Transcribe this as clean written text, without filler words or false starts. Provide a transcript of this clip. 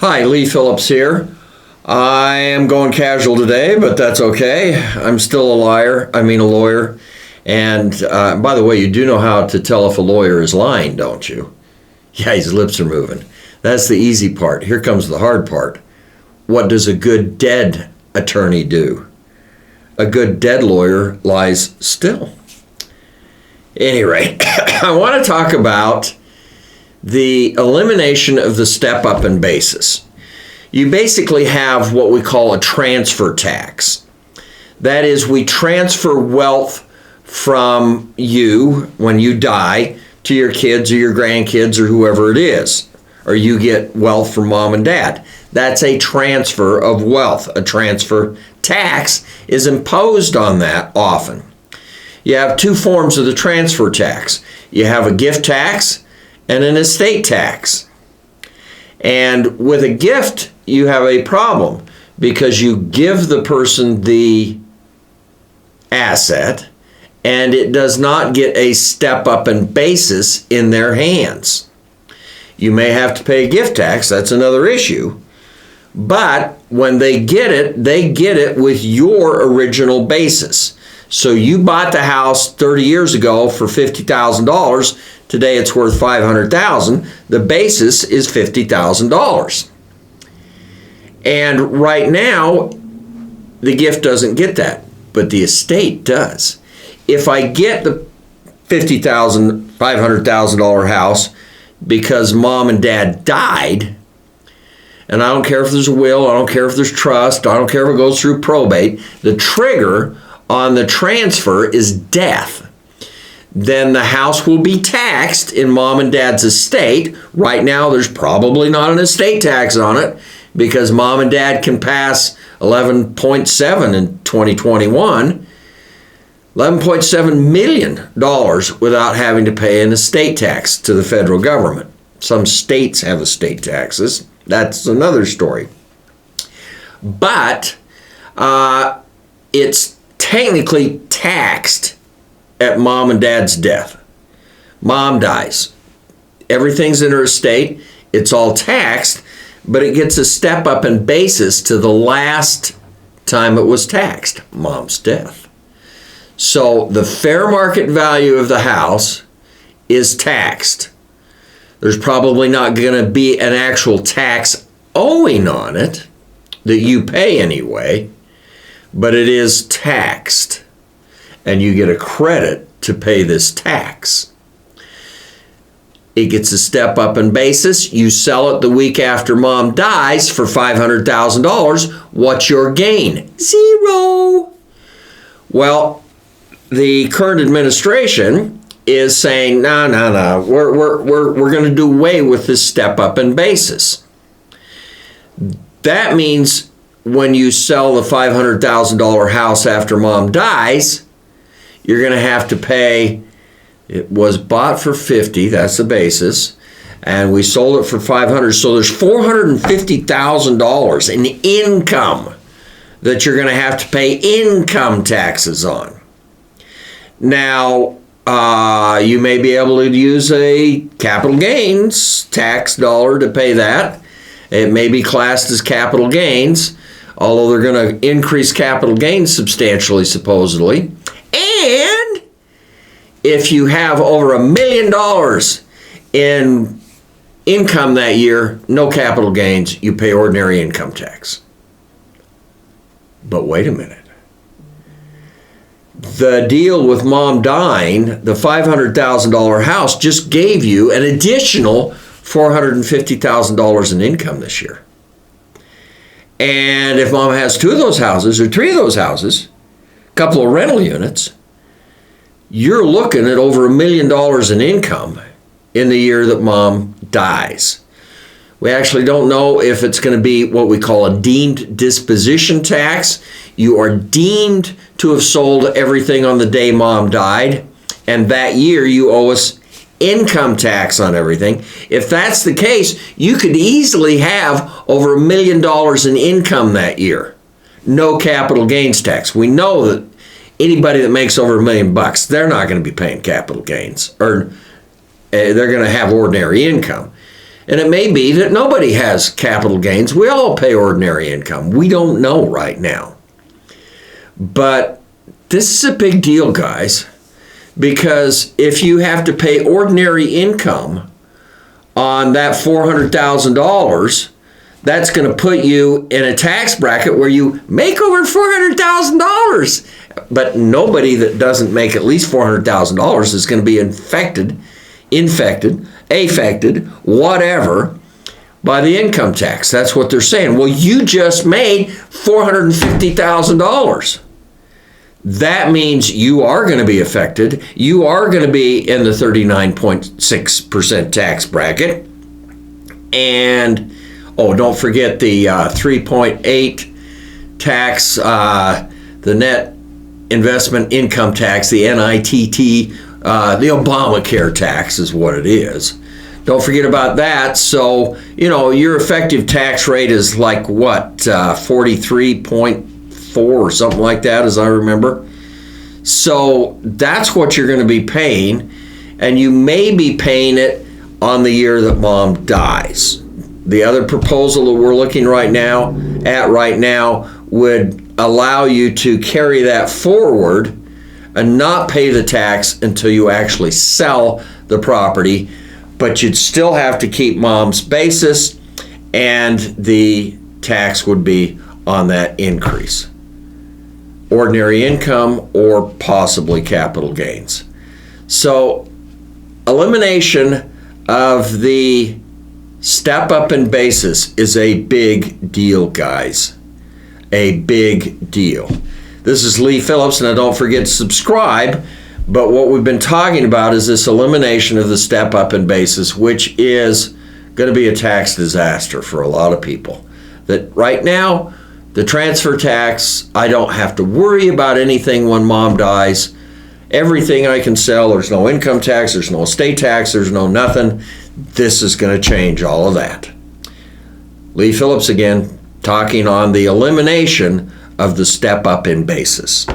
Hi, Lee Phillips here. I am going casual today, but that's okay. I'm still a lawyer. And by the way, you do know how to tell if a lawyer is lying, don't you? Yeah, his lips are moving. That's the easy part. Here comes the hard part. What does a good dead attorney do? A good dead lawyer lies still. Anyway, I want to talk about the elimination of the step-up in basis. You basically have what we call a transfer tax. That is, we transfer wealth from you when you die to your kids or your grandkids or whoever it is, or you get wealth from mom and dad. That's a transfer of wealth. A transfer tax is imposed on that often. You have two forms of the transfer tax. You have a gift tax and an estate tax. And with a gift, you have a problem because you give the person the asset and it does not get a step up in basis in their hands. You may have to pay a gift tax, that's another issue. But when they get it with your original basis. So you bought the house 30 years ago for $50,000. Today it's worth $500,000. The basis is $50,000. And right now, the gift doesn't get that, but the estate does. If I get the $50,000, $500,000 house because mom and dad died, and I don't care if there's a will, I don't care if there's trust, I don't care if it goes through probate, the trigger on the transfer is death. Then the house will be taxed in mom and dad's estate. Right now, there's probably not an estate tax on it because mom and dad can pass 11.7 in 2021, $11.7 million without having to pay an estate tax to the federal government. Some states have estate taxes. That's another story. But it's technically taxed at mom and dad's death. Mom dies. Everything's in her estate. It's all taxed, but it gets a step up in basis to the last time it was taxed, mom's death. So the fair market value of the house is taxed. There's probably not going to be an actual tax owing on it that you pay anyway, but it is taxed, and you get a credit to pay this tax. It gets a step up in basis. You sell it the week after mom dies for $500,000. What's your gain? Zero. Well, the current administration is saying, no, we're going to do away with this step up in basis. That means when you sell the $500,000 house after mom dies, you're going to have to pay. It was bought for $50,000, that's the basis, and we sold it for $500,000. So there's $450,000 in income that you're going to have to pay income taxes on. Now, you may be able to use a capital gains tax dollar to pay that. It may be classed as capital gains, although they're going to increase capital gains substantially, supposedly. And if you have over $1 million in income that year, no capital gains, you pay ordinary income tax. But wait a minute. The deal with mom dying, the $500,000 house just gave you an additional $450,000 in income this year. And if mom has 2 of those houses or 3 of those houses, a couple of rental units, you're looking at over $1 million in income in the year that mom dies. We actually don't know if it's going to be what we call a deemed disposition tax. You are deemed to have sold everything on the day mom died, and that year you owe us income tax on everything. If that's the case, you could easily have over $1 million in income that year. No capital gains tax. We know that anybody that makes over $1 million, they're not going to be paying capital gains, or they're going to have ordinary income. And it may be that nobody has capital gains. We all pay ordinary income. We don't know right now. But this is a big deal, guys, because if you have to pay ordinary income on that $400,000, that's going to put you in a tax bracket where you make over $400,000. But nobody that doesn't make at least $400,000 is going to be affected, whatever, by the income tax. That's what they're saying. Well, you just made $450,000. That means you are going to be affected. You are going to be in the 39.6% tax bracket. And, don't forget the 3.8 tax, the net investment income tax, the NITT, the Obamacare tax is what it is. Don't forget about that. So, your effective tax rate is like what, 43.4 or something like that, as I remember. So that's what you're going to be paying, and you may be paying it on the year that mom dies. The other proposal that we're looking right now would allow you to carry that forward and not pay the tax until you actually sell the property, but you'd still have to keep mom's basis, and the tax would be on that increase. Ordinary income or possibly capital gains. So elimination of the step up in basis is a big deal, guys. A big deal. This is Lee Phillips, and don't forget to subscribe. But what we've been talking about is this elimination of the step up in basis, which is going to be a tax disaster for a lot of people. That right now, the transfer tax, I don't have to worry about anything when mom dies. Everything I can sell, there's no income tax, there's no estate tax, there's no nothing. This is going to change all of that. Lee Phillips again, talking on the elimination of the step up in basis.